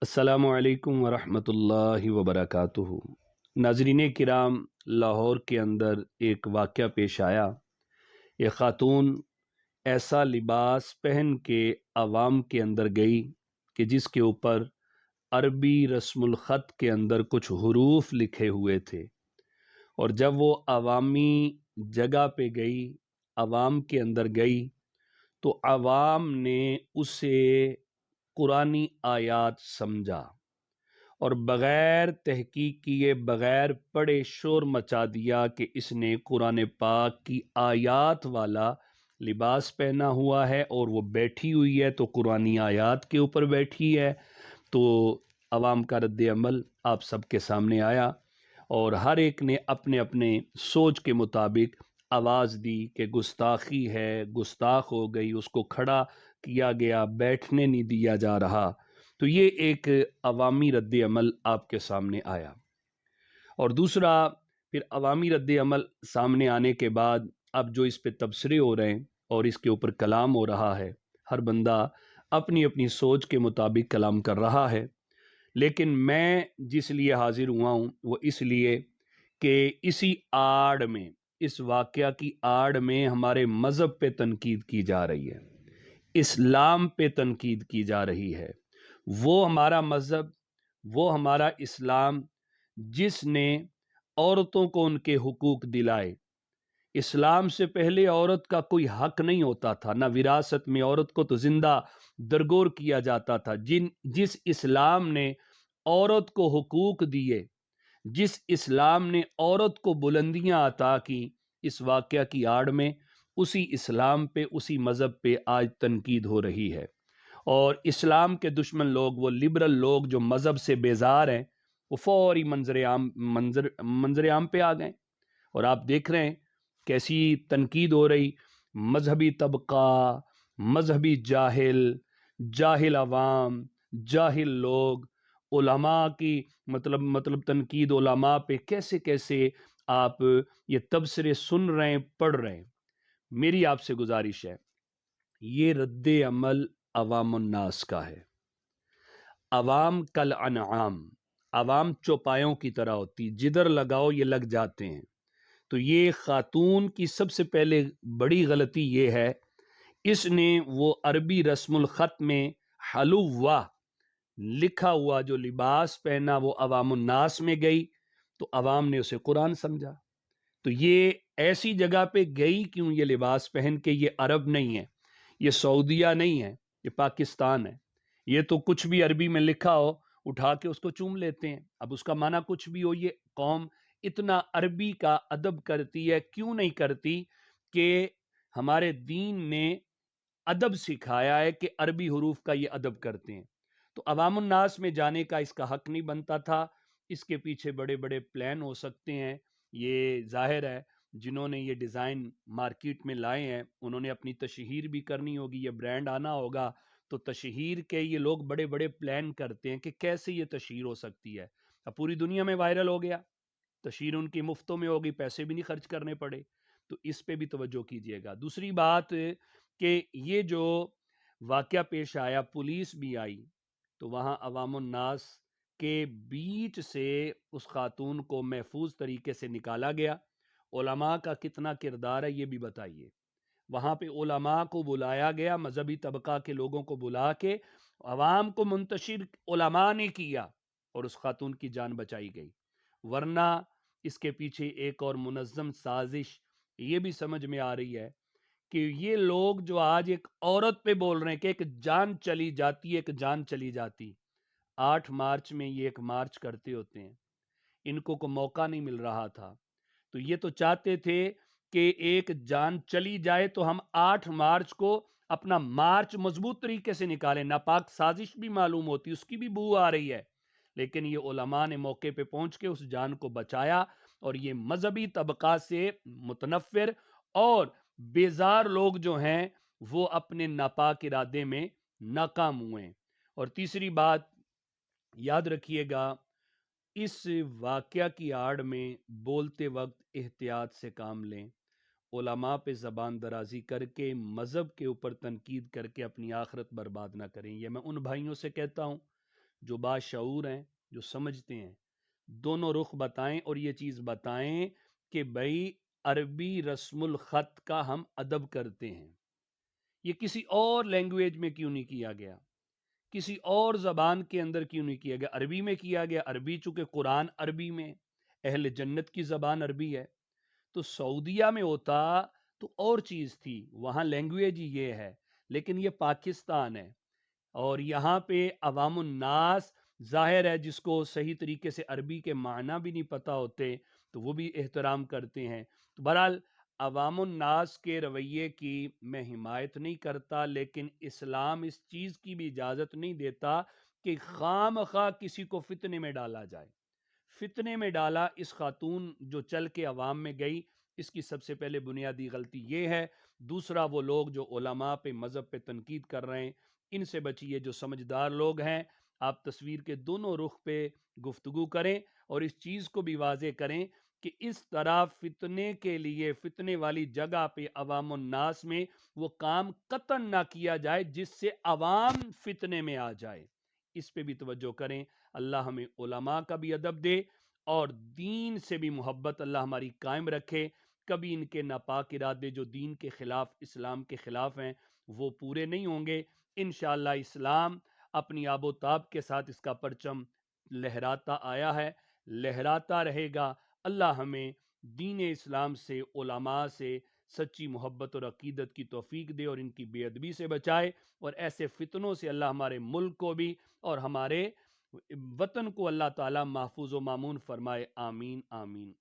السلام علیکم ورحمۃ اللہ وبرکاتہ۔ ناظرین کرام، لاہور کے اندر ایک واقعہ پیش آیا۔ ایک خاتون ایسا لباس پہن کے عوام کے اندر گئی کہ جس کے اوپر عربی رسم الخط کے اندر کچھ حروف لکھے ہوئے تھے، اور جب وہ عوامی جگہ پہ گئی، عوام کے اندر گئی، تو عوام نے اسے قرآنی آیات سمجھا اور بغیر تحقیق کیے، بغیر پڑھے شور مچا دیا کہ اس نے قرآن پاک کی آیات والا لباس پہنا ہوا ہے اور وہ بیٹھی ہوئی ہے تو قرآنی آیات کے اوپر بیٹھی ہے۔ تو عوام کا رد عمل آپ سب کے سامنے آیا، اور ہر ایک نے اپنے اپنے سوچ کے مطابق آواز دی کہ گستاخی ہے، گستاخ ہو گئی، اس کو کھڑا کیا گیا، بیٹھنے نہیں دیا جا رہا۔ تو یہ ایک عوامی رد عمل آپ کے سامنے آیا۔ اور دوسرا، پھر عوامی رد عمل سامنے آنے کے بعد اب جو اس پہ تبصرے ہو رہے ہیں اور اس کے اوپر کلام ہو رہا ہے، ہر بندہ اپنی اپنی سوچ کے مطابق کلام کر رہا ہے، لیکن میں جس لیے حاضر ہوا ہوں وہ اس لیے کہ اسی آڑ میں، اس واقعہ کی آڑ میں ہمارے مذہب پہ تنقید کی جا رہی ہے، اسلام پہ تنقید کی جا رہی ہے۔ وہ ہمارا مذہب، وہ ہمارا اسلام جس نے عورتوں کو ان کے حقوق دلائے۔ اسلام سے پہلے عورت کا کوئی حق نہیں ہوتا تھا، نہ وراثت میں، عورت کو تو زندہ درگور کیا جاتا تھا۔ جس اسلام نے عورت کو حقوق دیے، جس اسلام نے عورت کو بلندیاں عطا کی، اس واقعہ کی آڑ میں اسی اسلام پہ، اسی مذہب پہ آج تنقید ہو رہی ہے۔ اور اسلام کے دشمن لوگ، وہ لبرل لوگ جو مذہب سے بیزار ہیں، وہ فوری منظر عام پہ آ گئے، اور آپ دیکھ رہے ہیں کیسی تنقید ہو رہی۔ مذہبی طبقہ، مذہبی جاہل عوام، جاہل لوگ، علماء کی مطلب تنقید علماء پہ کیسے کیسے آپ یہ تبصرے سن رہے ہیں، پڑھ رہے ہیں۔ میری آپ سے گزارش ہے، یہ رد عمل عوام الناس کا ہے۔ عوام کل انعام، عوام چوپایوں کی طرح ہوتی، جدھر لگاؤ یہ لگ جاتے ہیں۔ تو یہ خاتون کی سب سے پہلے بڑی غلطی یہ ہے، اس نے وہ عربی رسم الخط میں حلوہ لکھا ہوا جو لباس پہنا، وہ عوام الناس میں گئی تو عوام نے اسے قرآن سمجھا۔ تو یہ ایسی جگہ پہ گئی کیوں یہ لباس پہن کے؟ یہ عرب نہیں ہے، یہ سعودیہ نہیں ہے، یہ پاکستان ہے۔ یہ تو کچھ بھی عربی میں لکھا ہو اٹھا کے اس کو چوم لیتے ہیں، اب اس کا معنی کچھ بھی ہو۔ یہ قوم اتنا عربی کا ادب کرتی ہے، کیوں نہیں کرتی؟ کہ ہمارے دین نے ادب سکھایا ہے کہ عربی حروف کا یہ ادب کرتے ہیں۔ تو عوام الناس میں جانے کا اس کا حق نہیں بنتا تھا۔ اس کے پیچھے بڑے بڑے پلان ہو سکتے ہیں، یہ ظاہر ہے۔ جنہوں نے یہ ڈیزائن مارکیٹ میں لائے ہیں انہوں نے اپنی تشہیر بھی کرنی ہوگی، یہ برانڈ آنا ہوگا، تو تشہیر کے یہ لوگ بڑے بڑے پلان کرتے ہیں کہ کیسے یہ تشہیر ہو سکتی ہے۔ اب پوری دنیا میں وائرل ہو گیا، تشہیر ان کی مفتوں میں ہوگی، پیسے بھی نہیں خرچ کرنے پڑے، تو اس پہ بھی توجہ کیجیے گا۔ دوسری بات کہ یہ جو واقعہ پیش آیا، پولیس بھی آئی تو وہاں عوام الناس کے بیچ سے اس خاتون کو محفوظ طریقے سے نکالا گیا۔ علماء کا کتنا کردار ہے یہ بھی بتائیے۔ وہاں پہ علماء کو بلایا گیا، مذہبی طبقہ کے لوگوں کو بلا کے عوام کو منتشر علماء نے کیا اور اس خاتون کی جان بچائی گئی۔ ورنہ اس کے پیچھے ایک اور منظم سازش یہ بھی سمجھ میں آ رہی ہے کہ یہ لوگ جو آج ایک عورت پہ بول رہے ہیں کہ ایک جان چلی جاتی، ایک جان چلی جاتی۔ 8 مارچ میں یہ ایک مارچ کرتے ہوتے ہیں، ان کو موقع نہیں مل رہا تھا، تو یہ تو چاہتے تھے کہ ایک جان چلی جائے تو ہم 8 مارچ کو اپنا مارچ مضبوط طریقے سے نکالیں۔ ناپاک سازش بھی معلوم ہوتی، اس کی بھی بو آ رہی ہے، لیکن یہ علماء نے موقع پہ پہنچ کے اس جان کو بچایا، اور یہ مذہبی طبقہ سے متنفر اور بیزار لوگ جو ہیں وہ اپنے ناپاک ارادے میں ناکام ہوئے۔ اور تیسری بات یاد رکھیے گا، اس واقعہ کی آڑ میں بولتے وقت احتیاط سے کام لیں۔ علماء پہ زبان درازی کر کے، مذہب کے اوپر تنقید کر کے اپنی آخرت برباد نہ کریں۔ یہ میں ان بھائیوں سے کہتا ہوں جو باشعور ہیں، جو سمجھتے ہیں، دونوں رخ بتائیں اور یہ چیز بتائیں کہ بھئی عربی رسم الخط کا ہم ادب کرتے ہیں، یہ کسی اور لینگویج میں کیوں نہیں کیا گیا، کسی اور زبان کے اندر کیوں نہیں کیا گیا؟ عربی میں کیا گیا، عربی چونکہ قرآن عربی میں، اہل جنت کی زبان عربی ہے، تو سعودیہ میں ہوتا تو اور چیز تھی، وہاں لینگویج ہی یہ ہے، لیکن یہ پاکستان ہے اور یہاں پہ عوام الناس ظاہر ہے جس کو صحیح طریقے سے عربی کے معنی بھی نہیں پتہ ہوتے تو وہ بھی احترام کرتے ہیں۔ تو بہرحال عوام الناس کے رویے کی میں حمایت نہیں کرتا، لیکن اسلام اس چیز کی بھی اجازت نہیں دیتا کہ خام خواہ کسی کو فتنے میں ڈالا جائے۔ فتنے میں ڈالا اس خاتون جو چل کے عوام میں گئی، اس کی سب سے پہلے بنیادی غلطی یہ ہے۔ دوسرا، وہ لوگ جو علماء پہ مذہب پہ تنقید کر رہے ہیں، ان سے بچیے، جو سمجھدار لوگ ہیں۔ آپ تصویر کے دونوں رخ پہ گفتگو کریں اور اس چیز کو بھی واضح کریں کہ اس طرح فتنے کے لیے، فتنے والی جگہ پہ عوام الناس میں وہ کام قطعاً نہ کیا جائے جس سے عوام فتنے میں آ جائے۔ اس پہ بھی توجہ کریں۔ اللہ ہمیں علماء کا بھی ادب دے اور دین سے بھی محبت اللہ ہماری قائم رکھے۔ کبھی ان کے ناپاک ارادے جو دین کے خلاف، اسلام کے خلاف ہیں، وہ پورے نہیں ہوں گے۔ انشاءاللہ اسلام اپنی آب و تاب کے ساتھ اس کا پرچم لہراتا آیا ہے، لہراتا رہے گا۔ اللہ ہمیں دین اسلام سے، علماء سے سچی محبت اور عقیدت کی توفیق دے اور ان کی بے ادبی سے بچائے، اور ایسے فتنوں سے اللہ ہمارے ملک کو بھی اور ہمارے وطن کو اللہ تعالی محفوظ و مامون فرمائے۔ آمین آمین۔